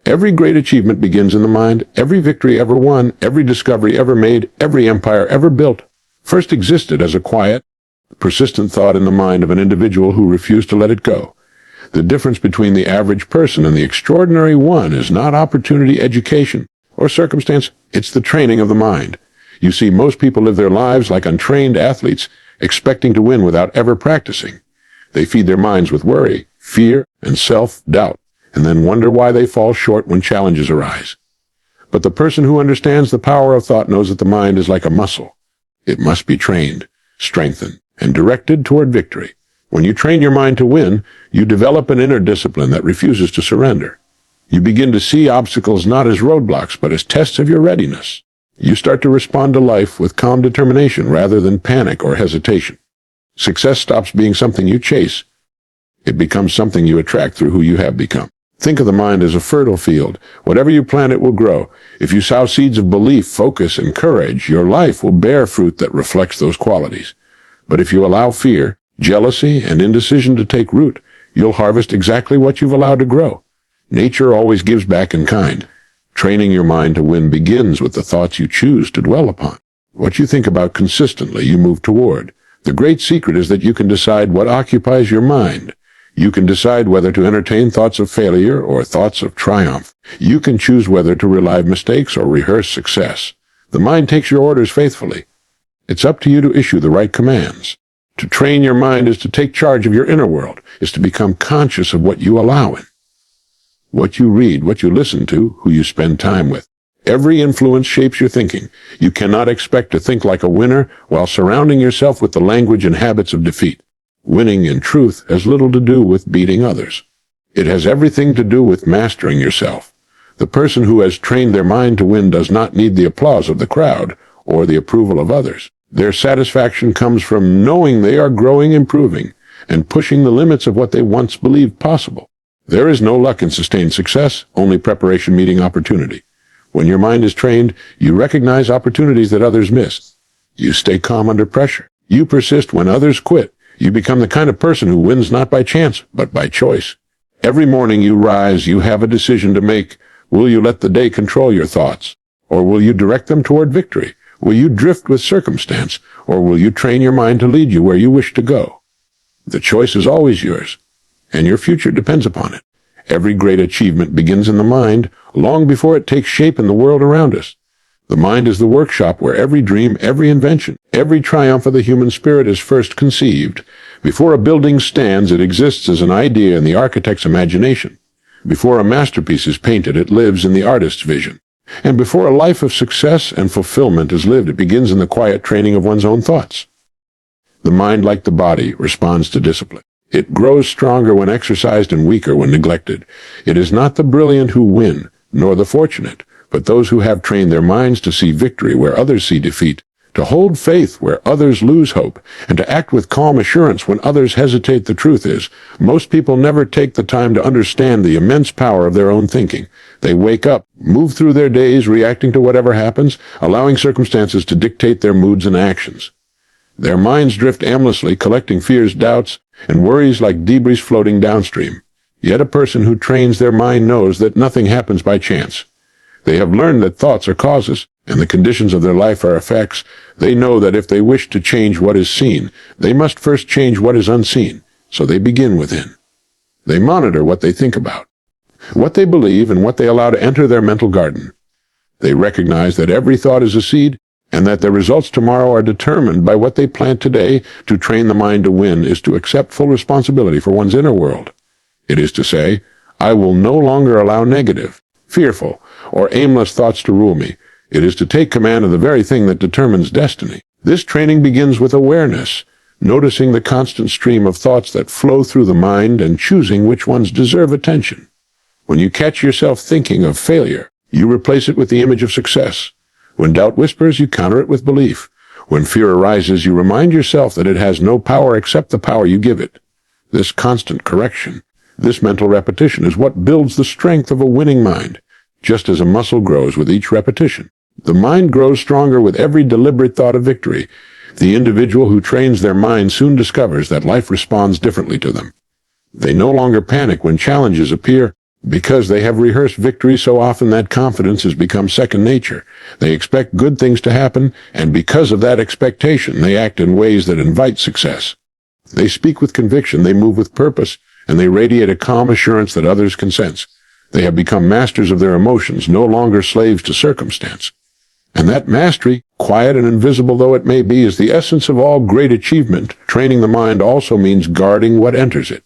Every great achievement begins in the mind. Every victory ever won, every discovery ever made, every empire ever built, first existed as a quiet, persistent thought in the mind of an individual who refused to let it go. The difference between the average person and the extraordinary one is not opportunity, education, or circumstance. It's the training of the mind. You see, most people live their lives like untrained athletes, expecting to win without ever practicing. They feed their minds with worry, fear, and self-doubt, and then wonder why they fall short when challenges arise. But the person who understands the power of thought knows that the mind is like a muscle. It must be trained, strengthened, and directed toward victory. When you train your mind to win, you develop an inner discipline that refuses to surrender. You begin to see obstacles not as roadblocks, but as tests of your readiness. You start to respond to life with calm determination rather than panic or hesitation. Success stops being something you chase. It becomes something you attract through who you have become. Think of the mind as a fertile field. Whatever you plant, it will grow. If you sow seeds of belief, focus, and courage, your life will bear fruit that reflects those qualities. But if you allow fear, jealousy, and indecision to take root, you'll harvest exactly what you've allowed to grow. Nature always gives back in kind. Training your mind to win begins with the thoughts you choose to dwell upon. What you think about consistently, you move toward. The great secret is that you can decide what occupies your mind. You can decide whether to entertain thoughts of failure or thoughts of triumph. You can choose whether to relive mistakes or rehearse success. The mind takes your orders faithfully. It's up to you to issue the right commands. To train your mind is to take charge of your inner world, is to become conscious of what you allow in. What you read, what you listen to, who you spend time with. Every influence shapes your thinking. You cannot expect to think like a winner while surrounding yourself with the language and habits of defeat. Winning, in truth, has little to do with beating others. It has everything to do with mastering yourself. The person who has trained their mind to win does not need the applause of the crowd or the approval of others. Their satisfaction comes from knowing they are growing, improving, and pushing the limits of what they once believed possible. There is no luck in sustained success, only preparation meeting opportunity. When your mind is trained, you recognize opportunities that others miss. You stay calm under pressure. You persist when others quit. You become the kind of person who wins not by chance, but by choice. Every morning you rise, you have a decision to make. Will you let the day control your thoughts? Or will you direct them toward victory? Will you drift with circumstance? Or will you train your mind to lead you where you wish to go? The choice is always yours, and your future depends upon it. Every great achievement begins in the mind, long before it takes shape in the world around us. The mind is the workshop where every dream, every invention, every triumph of the human spirit is first conceived. Before a building stands, it exists as an idea in the architect's imagination. Before a masterpiece is painted, it lives in the artist's vision. And before a life of success and fulfillment is lived, it begins in the quiet training of one's own thoughts. The mind, like the body, responds to discipline. It grows stronger when exercised and weaker when neglected. It is not the brilliant who win, nor the fortunate, but those who have trained their minds to see victory where others see defeat, to hold faith where others lose hope, and to act with calm assurance when others hesitate. The truth is, most people never take the time to understand the immense power of their own thinking. They wake up, move through their days reacting to whatever happens, allowing circumstances to dictate their moods and actions. Their minds drift aimlessly, collecting fears, doubts, and worries like debris floating downstream. Yet a person who trains their mind knows that nothing happens by chance. They have learned that thoughts are causes, and the conditions of their life are effects. They know that if they wish to change what is seen, they must first change what is unseen, so they begin within. They monitor what they think about, what they believe, and what they allow to enter their mental garden. They recognize that every thought is a seed, and that their results tomorrow are determined by what they plant today. To train the mind to win is to accept full responsibility for one's inner world. It is to say, I will no longer allow negative, fearful, or aimless thoughts to rule me. It is to take command of the very thing that determines destiny. This training begins with awareness, noticing the constant stream of thoughts that flow through the mind and choosing which ones deserve attention. When you catch yourself thinking of failure, you replace it with the image of success. When doubt whispers, you counter it with belief. When fear arises, you remind yourself that it has no power except the power you give it. This constant correction, this mental repetition is what builds the strength of a winning mind. Just as a muscle grows with each repetition, the mind grows stronger with every deliberate thought of victory. The individual who trains their mind soon discovers that life responds differently to them. They no longer panic when challenges appear. Because they have rehearsed victory so often that confidence has become second nature. They expect good things to happen, and because of that expectation, they act in ways that invite success. They speak with conviction, they move with purpose, and they radiate a calm assurance that others can sense. They have become masters of their emotions, no longer slaves to circumstance. And that mastery, quiet and invisible though it may be, is the essence of all great achievement. Training the mind also means guarding what enters it.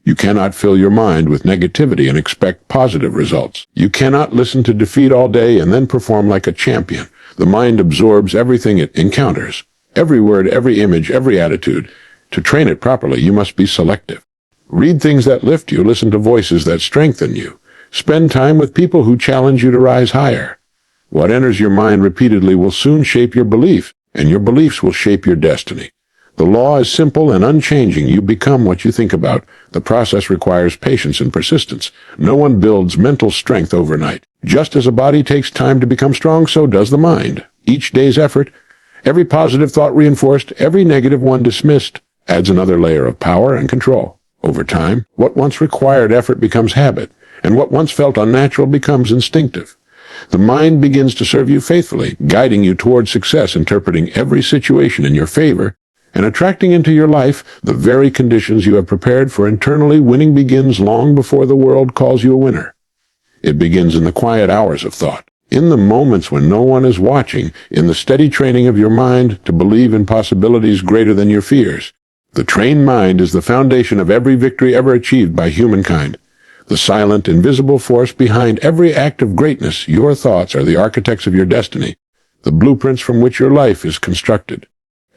You cannot fill your mind with negativity and expect positive results. You cannot listen to defeat all day and then perform like a champion. The mind absorbs everything it encounters, every word, every image, every attitude. To train it properly, you must be selective. Read things that lift you, listen to voices that strengthen you. Spend time with people who challenge you to rise higher. What enters your mind repeatedly will soon shape your belief, and your beliefs will shape your destiny. The law is simple and unchanging. You become what you think about. The process requires patience and persistence. No one builds mental strength overnight. Just as a body takes time to become strong, so does the mind. Each day's effort, every positive thought reinforced, every negative one dismissed, adds another layer of power and control. Over time, what once required effort becomes habit, and what once felt unnatural becomes instinctive. The mind begins to serve you faithfully, guiding you toward success, interpreting every situation in your favor, and attracting into your life the very conditions you have prepared for. Internally, winning begins long before the world calls you a winner. It begins in the quiet hours of thought, in the moments when no one is watching, in the steady training of your mind to believe in possibilities greater than your fears. The trained mind is the foundation of every victory ever achieved by humankind. The silent, invisible force behind every act of greatness. Your thoughts are the architects of your destiny, the blueprints from which your life is constructed.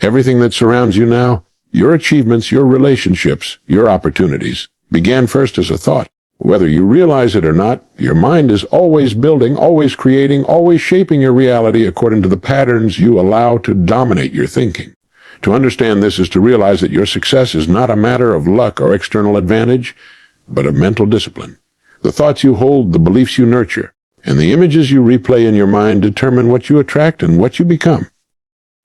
Everything that surrounds you now, your achievements, your relationships, your opportunities, began first as a thought. Whether you realize it or not, your mind is always building, always creating, always shaping your reality according to the patterns you allow to dominate your thinking. To understand this is to realize that your success is not a matter of luck or external advantage, but of mental discipline. The thoughts you hold, the beliefs you nurture, and the images you replay in your mind determine what you attract and what you become.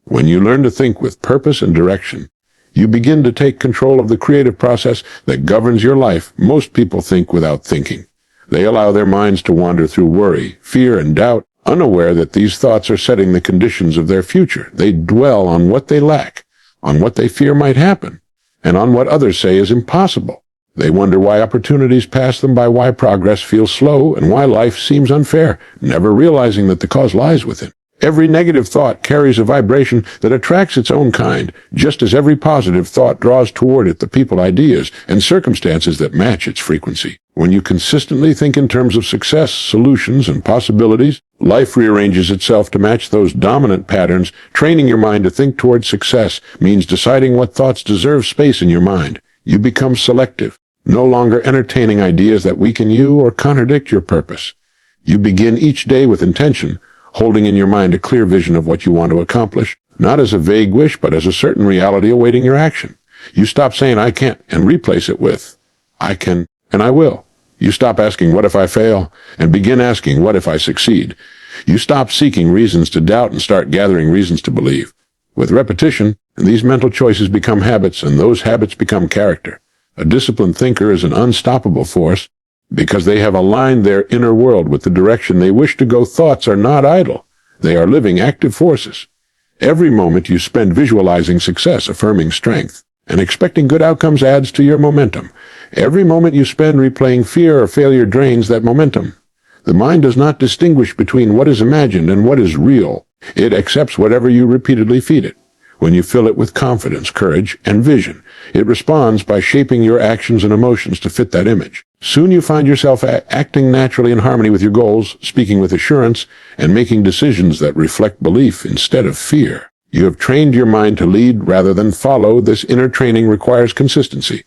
When you learn to think with purpose and direction, you begin to take control of the creative process that governs your life. Most people think without thinking. They allow their minds to wander through worry, fear, and doubt, unaware that these thoughts are setting the conditions of their future. They dwell on what they lack, on what they fear might happen, and on what others say is impossible. They wonder why opportunities pass them by, why progress feels slow, and why life seems unfair, never realizing that the cause lies within. Every negative thought carries a vibration that attracts its own kind, just as every positive thought draws toward it the people, ideas, and circumstances that match its frequency. When you consistently think in terms of success, solutions, and possibilities, life rearranges itself to match those dominant patterns. Training your mind to think toward success means deciding what thoughts deserve space in your mind. You become selective, no longer entertaining ideas that weaken you or contradict your purpose. You begin each day with intention, holding in your mind a clear vision of what you want to accomplish, not as a vague wish, but as a certain reality awaiting your action. You stop saying, "I can't," and replace it with, "I can, and I will." You stop asking, "What if I fail?" and begin asking, "What if I succeed?" You stop seeking reasons to doubt and start gathering reasons to believe. With repetition, these mental choices become habits, and those habits become character. A disciplined thinker is an unstoppable force, because they have aligned their inner world with the direction they wish to go. Thoughts are not idle. They are living, active forces. Every moment you spend visualizing success, affirming strength, and expecting good outcomes adds to your momentum. Every moment you spend replaying fear or failure drains that momentum. The mind does not distinguish between what is imagined and what is real. It accepts whatever you repeatedly feed it. When you fill it with confidence, courage, and vision, it responds by shaping your actions and emotions to fit that image. Soon you find yourself acting naturally in harmony with your goals, speaking with assurance, and making decisions that reflect belief instead of fear. You have trained your mind to lead rather than follow. This inner training requires consistency.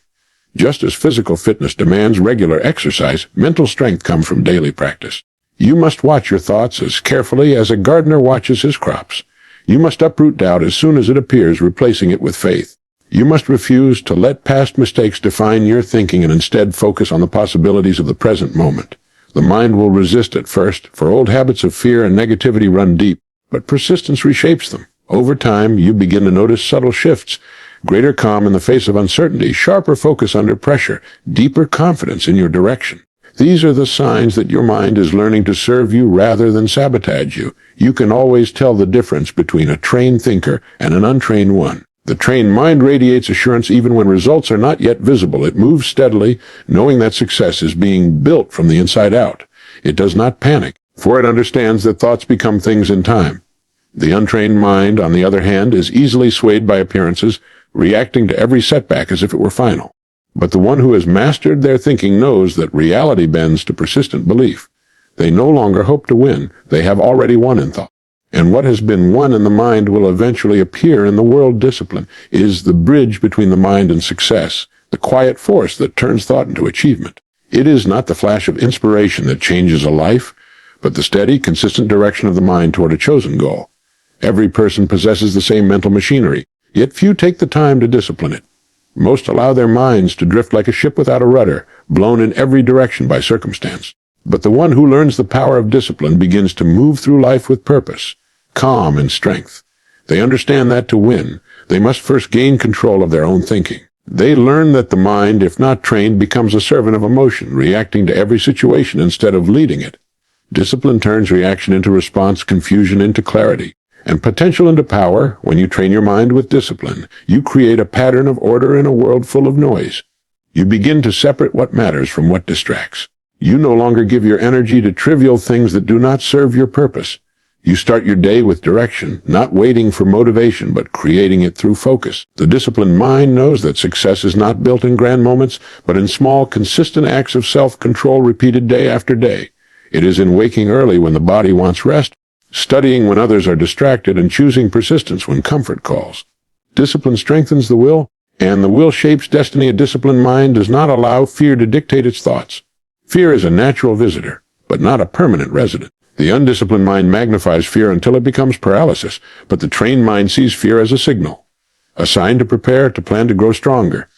Just as physical fitness demands regular exercise, mental strength comes from daily practice. You must watch your thoughts as carefully as a gardener watches his crops. You must uproot doubt as soon as it appears, replacing it with faith. You must refuse to let past mistakes define your thinking and instead focus on the possibilities of the present moment. The mind will resist at first, for old habits of fear and negativity run deep, but persistence reshapes them. Over time, you begin to notice subtle shifts, greater calm in the face of uncertainty, sharper focus under pressure, deeper confidence in your direction. These are the signs that your mind is learning to serve you rather than sabotage you. You can always tell the difference between a trained thinker and an untrained one. The trained mind radiates assurance even when results are not yet visible. It moves steadily, knowing that success is being built from the inside out. It does not panic, for it understands that thoughts become things in time. The untrained mind, on the other hand, is easily swayed by appearances, reacting to every setback as if it were final. But the one who has mastered their thinking knows that reality bends to persistent belief. They no longer hope to win. They have already won in thought. And what has been won in the mind will eventually appear in the world. Discipline is the bridge between the mind and success, the quiet force that turns thought into achievement. It is not the flash of inspiration that changes a life, but the steady, consistent direction of the mind toward a chosen goal. Every person possesses the same mental machinery, yet few take the time to discipline it. Most allow their minds to drift like a ship without a rudder, blown in every direction by circumstance. But the one who learns the power of discipline begins to move through life with purpose, calm and strength. They understand that to win, they must first gain control of their own thinking. They learn that the mind, if not trained, becomes a servant of emotion, reacting to every situation instead of leading it. Discipline turns reaction into response, confusion into clarity, and potential into power. When you train your mind with discipline, you create a pattern of order in a world full of noise. You begin to separate what matters from what distracts. You no longer give your energy to trivial things that do not serve your purpose. You start your day with direction, not waiting for motivation, but creating it through focus. The disciplined mind knows that success is not built in grand moments, but in small, consistent acts of self-control repeated day after day. It is in waking early when the body wants rest, studying when others are distracted, and choosing persistence when comfort calls. Discipline strengthens the will, and the will shapes destiny. A disciplined mind does not allow fear to dictate its thoughts. Fear is a natural visitor, but not a permanent resident. The undisciplined mind magnifies fear until it becomes paralysis, but the trained mind sees fear as a signal, a sign to prepare, to plan, to grow stronger.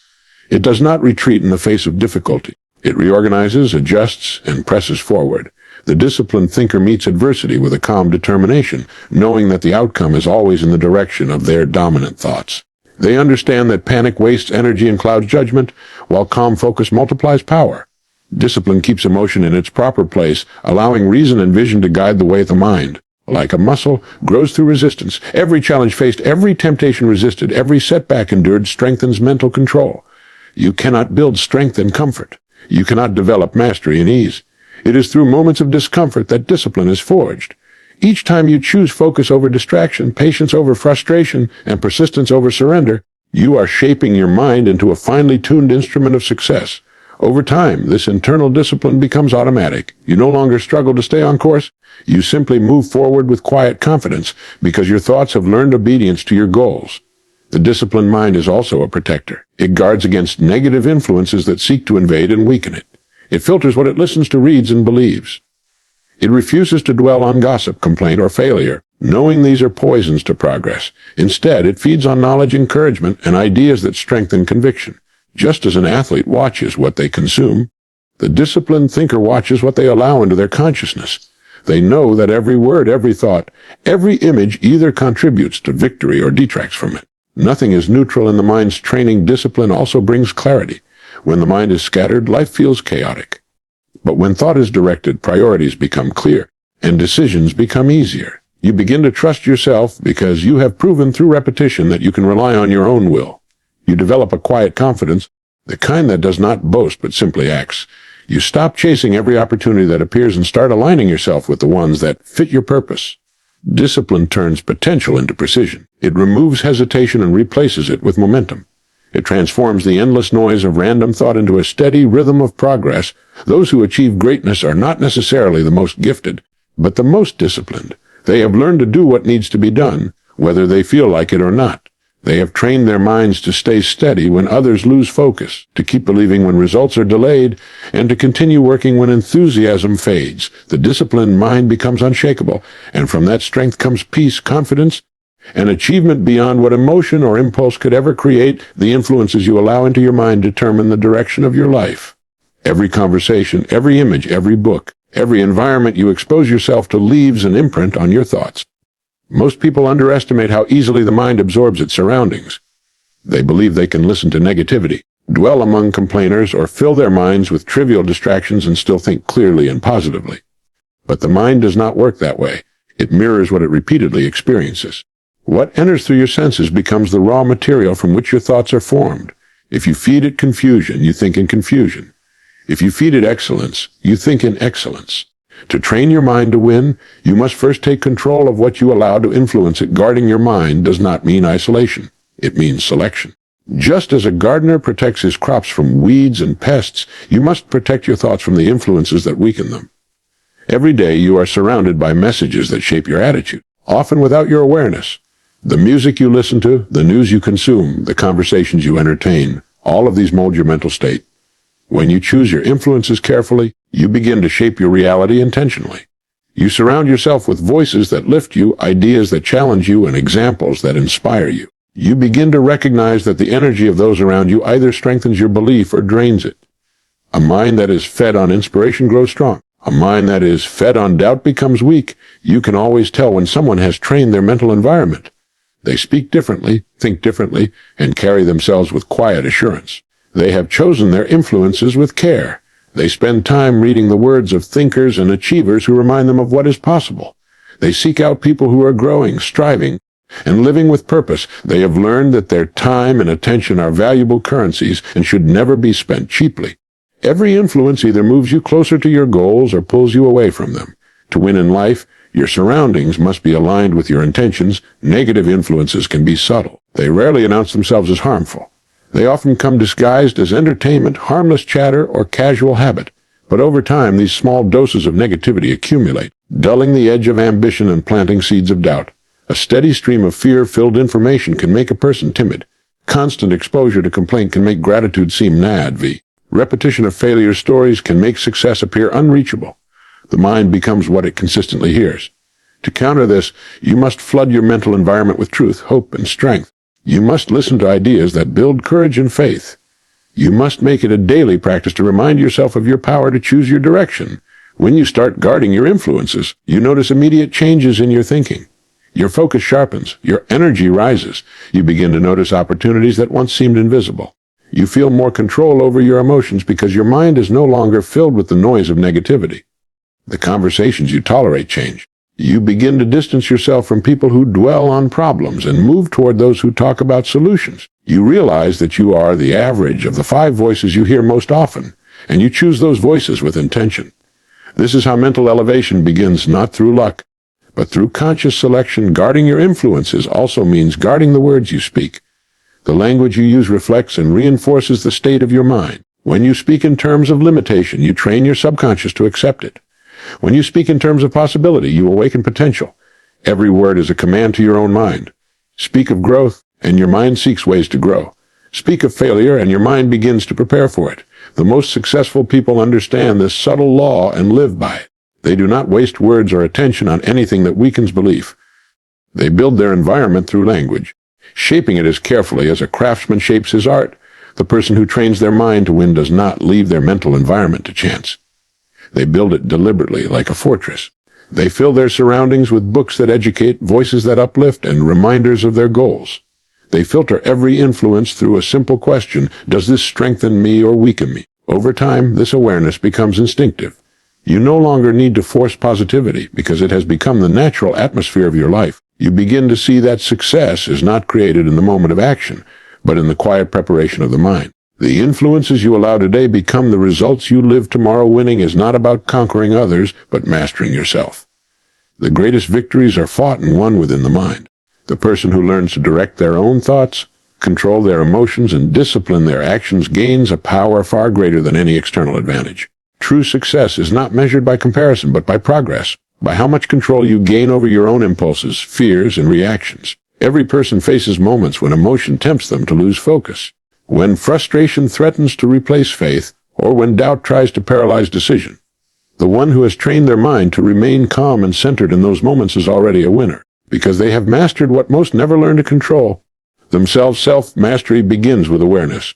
It does not retreat in the face of difficulty. It reorganizes, adjusts, and presses forward. The disciplined thinker meets adversity with a calm determination, knowing that the outcome is always in the direction of their dominant thoughts. They understand that panic wastes energy and clouds judgment, while calm focus multiplies power. Discipline keeps emotion in its proper place, allowing reason and vision to guide the way of the mind. Like a muscle, grows through resistance. Every challenge faced, every temptation resisted, every setback endured strengthens mental control. You cannot build strength in comfort. You cannot develop mastery in ease. It is through moments of discomfort that discipline is forged. Each time you choose focus over distraction, patience over frustration, and persistence over surrender, you are shaping your mind into a finely tuned instrument of success. Over time, this internal discipline becomes automatic. You no longer struggle to stay on course. You simply move forward with quiet confidence because your thoughts have learned obedience to your goals. The disciplined mind is also a protector. It guards against negative influences that seek to invade and weaken it. It filters what it listens to, reads, and believes. It refuses to dwell on gossip, complaint, or failure, knowing these are poisons to progress. Instead, it feeds on knowledge, encouragement, and ideas that strengthen conviction. Just as an athlete watches what they consume, the disciplined thinker watches what they allow into their consciousness. They know that every word, every thought, every image either contributes to victory or detracts from it. Nothing is neutral in the mind's training. Discipline also brings clarity. When the mind is scattered, life feels chaotic. But when thought is directed, priorities become clear, and decisions become easier. You begin to trust yourself because you have proven through repetition that you can rely on your own will. You develop a quiet confidence, the kind that does not boast but simply acts. You stop chasing every opportunity that appears and start aligning yourself with the ones that fit your purpose. Discipline turns potential into precision. It removes hesitation and replaces it with momentum. It transforms the endless noise of random thought into a steady rhythm of progress. Those who achieve greatness are not necessarily the most gifted, but the most disciplined. They have learned to do what needs to be done, whether they feel like it or not. They have trained their minds to stay steady when others lose focus, to keep believing when results are delayed, and to continue working when enthusiasm fades. The disciplined mind becomes unshakable, and from that strength comes peace, confidence, and achievement beyond what emotion or impulse could ever create. The influences you allow into your mind determine the direction of your life. Every conversation, every image, every book, every environment you expose yourself to leaves an imprint on your thoughts. Most people underestimate how easily the mind absorbs its surroundings. They believe they can listen to negativity, dwell among complainers, or fill their minds with trivial distractions and still think clearly and positively. But the mind does not work that way. It mirrors what it repeatedly experiences. What enters through your senses becomes the raw material from which your thoughts are formed. If you feed it confusion, you think in confusion. If you feed it excellence, you think in excellence. To train your mind to win, you must first take control of what you allow to influence it. Guarding your mind does not mean isolation. It means selection. Just as a gardener protects his crops from weeds and pests, you must protect your thoughts from the influences that weaken them. Every day you are surrounded by messages that shape your attitude, often without your awareness. The music you listen to, the news you consume, the conversations you entertain, all of these mold your mental state. When you choose your influences carefully, you begin to shape your reality intentionally. You surround yourself with voices that lift you, ideas that challenge you, and examples that inspire you. You begin to recognize that the energy of those around you either strengthens your belief or drains it. A mind that is fed on inspiration grows strong. A mind that is fed on doubt becomes weak. You can always tell when someone has trained their mental environment. They speak differently, think differently, and carry themselves with quiet assurance. They have chosen their influences with care. They spend time reading the words of thinkers and achievers who remind them of what is possible. They seek out people who are growing, striving, and living with purpose. They have learned that their time and attention are valuable currencies and should never be spent cheaply. Every influence either moves you closer to your goals or pulls you away from them. To win in life, your surroundings must be aligned with your intentions. Negative influences can be subtle. They rarely announce themselves as harmful. They often come disguised as entertainment, harmless chatter, or casual habit. But over time, these small doses of negativity accumulate, dulling the edge of ambition and planting seeds of doubt. A steady stream of fear-filled information can make a person timid. Constant exposure to complaint can make gratitude seem NADV. Repetition of failure stories can make success appear unreachable. The mind becomes what it consistently hears. To counter this, you must flood your mental environment with truth, hope, and strength. You must listen to ideas that build courage and faith. You must make it a daily practice to remind yourself of your power to choose your direction. When you start guarding your influences, you notice immediate changes in your thinking. Your focus sharpens, your energy rises. You begin to notice opportunities that once seemed invisible. You feel more control over your emotions because your mind is no longer filled with the noise of negativity. The conversations you tolerate change. You begin to distance yourself from people who dwell on problems and move toward those who talk about solutions. You realize that you are the average of the 5 voices you hear most often, and you choose those voices with intention. This is how mental elevation begins, not through luck, but through conscious selection. Guarding your influences also means guarding the words you speak. The language you use reflects and reinforces the state of your mind. When you speak in terms of limitation, you train your subconscious to accept it. When you speak in terms of possibility, you awaken potential. Every word is a command to your own mind. Speak of growth, and your mind seeks ways to grow. Speak of failure, and your mind begins to prepare for it. The most successful people understand this subtle law and live by it. They do not waste words or attention on anything that weakens belief. They build their environment through language, shaping it as carefully as a craftsman shapes his art. The person who trains their mind to win does not leave their mental environment to chance. They build it deliberately, like a fortress. They fill their surroundings with books that educate, voices that uplift, and reminders of their goals. They filter every influence through a simple question: does this strengthen me or weaken me? Over time, this awareness becomes instinctive. You no longer need to force positivity because it has become the natural atmosphere of your life. You begin to see that success is not created in the moment of action, but in the quiet preparation of the mind. The influences you allow today become the results you live tomorrow. Winning is not about conquering others, but mastering yourself. The greatest victories are fought and won within the mind. The person who learns to direct their own thoughts, control their emotions, and discipline their actions gains a power far greater than any external advantage. True success is not measured by comparison, but by progress, by how much control you gain over your own impulses, fears, and reactions. Every person faces moments when emotion tempts them to lose focus, when frustration threatens to replace faith, or when doubt tries to paralyze decision. The one who has trained their mind to remain calm and centered in those moments is already a winner, because they have mastered what most never learn to control themselves. Self-mastery begins with awareness.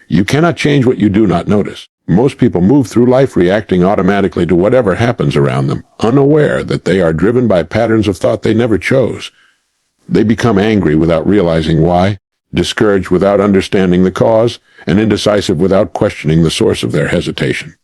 You cannot change what you do not notice. Most people move through life reacting automatically to whatever happens around them, unaware that they are driven by patterns of thought they never chose. They become angry without realizing why, discouraged without understanding the cause, and indecisive without questioning the source of their hesitation.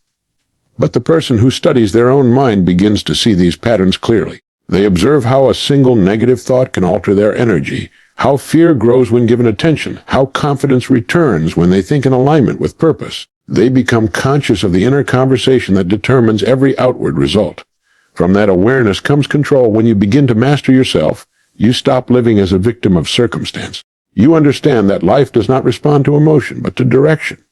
But the person who studies their own mind begins to see these patterns clearly. They observe how a single negative thought can alter their energy, how fear grows when given attention, how confidence returns when they think in alignment with purpose. They become conscious of the inner conversation that determines every outward result. From that awareness comes control. When you begin to master yourself, you stop living as a victim of circumstance. You understand that life does not respond to emotion, but to direction.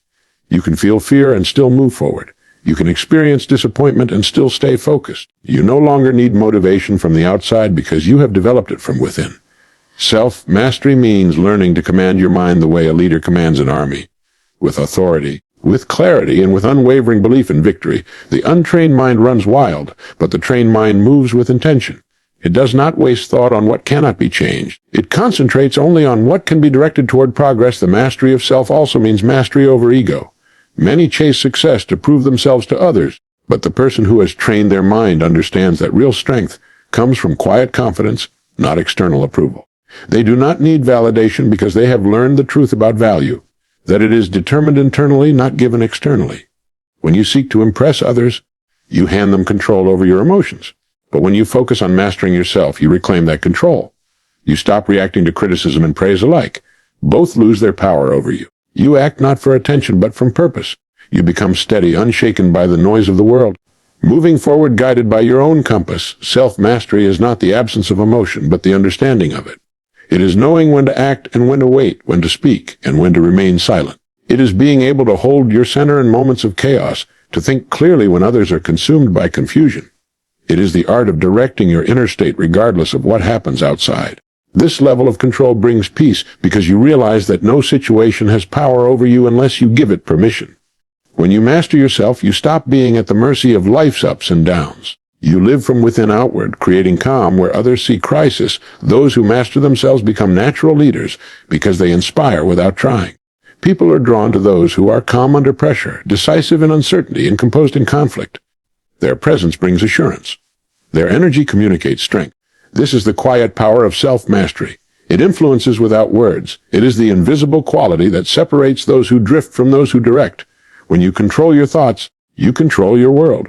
You can feel fear and still move forward. You can experience disappointment and still stay focused. You no longer need motivation from the outside because you have developed it from within. Self-mastery means learning to command your mind the way a leader commands an army, with authority, with clarity, and with unwavering belief in victory. The untrained mind runs wild, but the trained mind moves with intention. It does not waste thought on what cannot be changed. It concentrates only on what can be directed toward progress. The mastery of self also means mastery over ego. Many chase success to prove themselves to others, but the person who has trained their mind understands that real strength comes from quiet confidence, not external approval. They do not need validation because they have learned the truth about value, that it is determined internally, not given externally. When you seek to impress others, you hand them control over your emotions. But when you focus on mastering yourself, you reclaim that control. You stop reacting to criticism and praise alike. Both lose their power over you. You act not for attention, but from purpose. You become steady, unshaken by the noise of the world. Moving forward guided by your own compass, self-mastery is not the absence of emotion, but the understanding of it. It is knowing when to act and when to wait, when to speak and when to remain silent. It is being able to hold your center in moments of chaos, to think clearly when others are consumed by confusion. It is the art of directing your inner state regardless of what happens outside. This level of control brings peace because you realize that no situation has power over you unless you give it permission. When you master yourself, you stop being at the mercy of life's ups and downs. You live from within outward, creating calm where others see crisis. Those who master themselves become natural leaders because they inspire without trying. People are drawn to those who are calm under pressure, decisive in uncertainty, and composed in conflict. Their presence brings assurance. Their energy communicates strength. This is the quiet power of self-mastery. It influences without words. It is the invisible quality that separates those who drift from those who direct. When you control your thoughts, you control your world.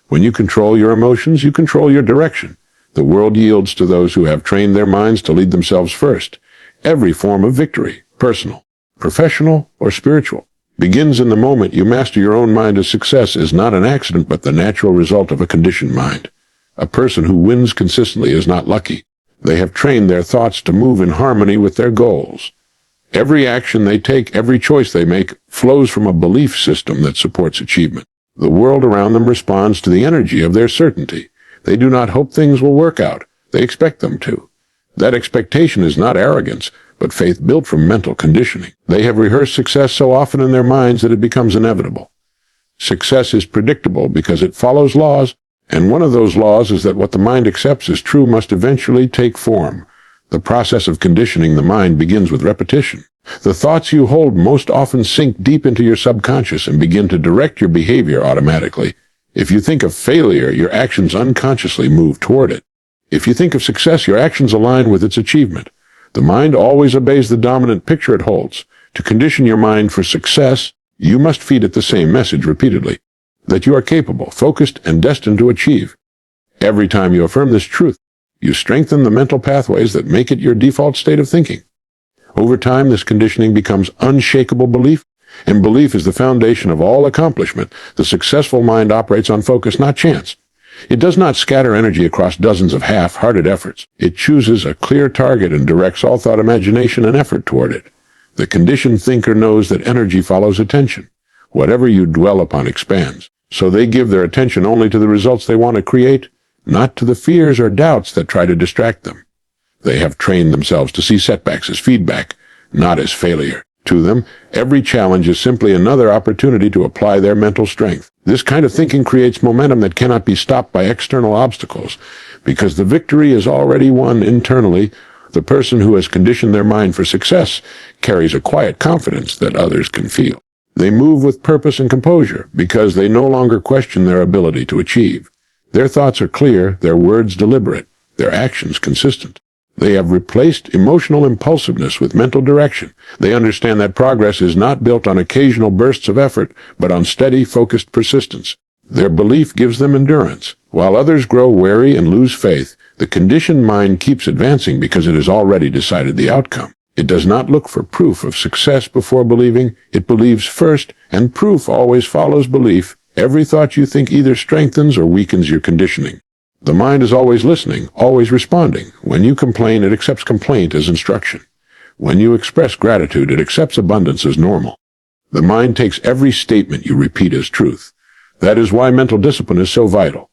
When you control your emotions, you control your direction. The world yields to those who have trained their minds to lead themselves first. Every form of victory, personal, professional, or spiritual, begins in the moment you master your own mind. As success is not an accident, but the natural result of a conditioned mind. A person who wins consistently is not lucky. They have trained their thoughts to move in harmony with their goals. Every action they take, every choice they make, flows from a belief system that supports achievement. The world around them responds to the energy of their certainty. They do not hope things will work out. They expect them to. That expectation is not arrogance, but faith built from mental conditioning. They have rehearsed success so often in their minds that it becomes inevitable. Success is predictable because it follows laws, and one of those laws is that what the mind accepts as true must eventually take form. The process of conditioning the mind begins with repetition. The thoughts you hold most often sink deep into your subconscious and begin to direct your behavior automatically. If you think of failure, your actions unconsciously move toward it. If you think of success, your actions align with its achievement. The mind always obeys the dominant picture it holds. To condition your mind for success, you must feed it the same message repeatedly, that you are capable, focused, and destined to achieve. Every time you affirm this truth, you strengthen the mental pathways that make it your default state of thinking. Over time, this conditioning becomes unshakable belief, and belief is the foundation of all accomplishment. The successful mind operates on focus, not chance. It does not scatter energy across dozens of half-hearted efforts. It chooses a clear target and directs all thought, imagination, and effort toward it. The conditioned thinker knows that energy follows attention. Whatever you dwell upon expands. So they give their attention only to the results they want to create, not to the fears or doubts that try to distract them. They have trained themselves to see setbacks as feedback, not as failure. To them, every challenge is simply another opportunity to apply their mental strength. This kind of thinking creates momentum that cannot be stopped by external obstacles, because the victory is already won internally. The person who has conditioned their mind for success carries a quiet confidence that others can feel. They move with purpose and composure because they no longer question their ability to achieve. Their thoughts are clear, their words deliberate, their actions consistent. They have replaced emotional impulsiveness with mental direction. They understand that progress is not built on occasional bursts of effort, but on steady, focused persistence. Their belief gives them endurance. While others grow weary and lose faith, the conditioned mind keeps advancing because it has already decided the outcome. It does not look for proof of success before believing. It believes first, and proof always follows belief. Every thought you think either strengthens or weakens your conditioning. The mind is always listening, always responding. When you complain, it accepts complaint as instruction. When you express gratitude, it accepts abundance as normal. The mind takes every statement you repeat as truth. That is why mental discipline is so vital.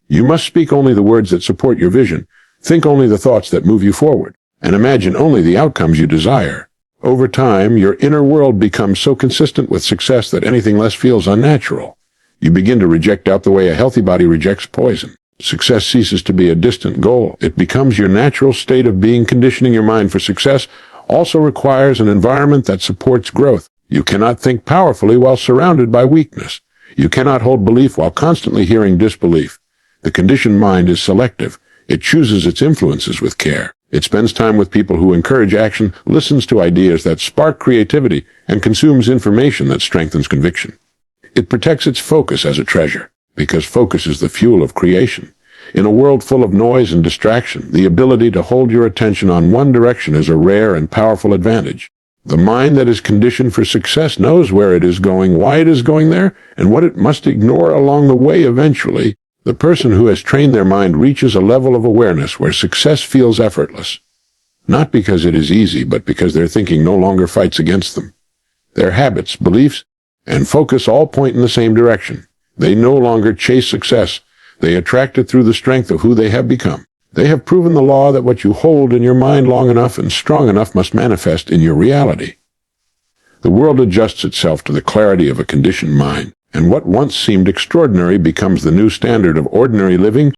You must speak only the words that support your vision, think only the thoughts that move you forward, and imagine only the outcomes you desire. Over time, your inner world becomes so consistent with success that anything less feels unnatural. You begin to reject doubt the way a healthy body rejects poison. Success ceases to be a distant goal. It becomes your natural state of being. Conditioning your mind for success also requires an environment that supports growth. You cannot think powerfully while surrounded by weakness. You cannot hold belief while constantly hearing disbelief. The conditioned mind is selective. It chooses its influences with care. It spends time with people who encourage action, listens to ideas that spark creativity, and consumes information that strengthens conviction. It protects its focus as a treasure, because focus is the fuel of creation. In a world full of noise and distraction, the ability to hold your attention on one direction is a rare and powerful advantage. The mind that is conditioned for success knows where it is going, why it is going there, and what it must ignore along the way. Eventually, the person who has trained their mind reaches a level of awareness where success feels effortless. Not because it is easy, but because their thinking no longer fights against them. Their habits, beliefs, and focus all point in the same direction. They no longer chase success. They attract it through the strength of who they have become. They have proven the law that what you hold in your mind long enough and strong enough must manifest in your reality. The world adjusts itself to the clarity of a conditioned mind, and what once seemed extraordinary becomes the new standard of ordinary living.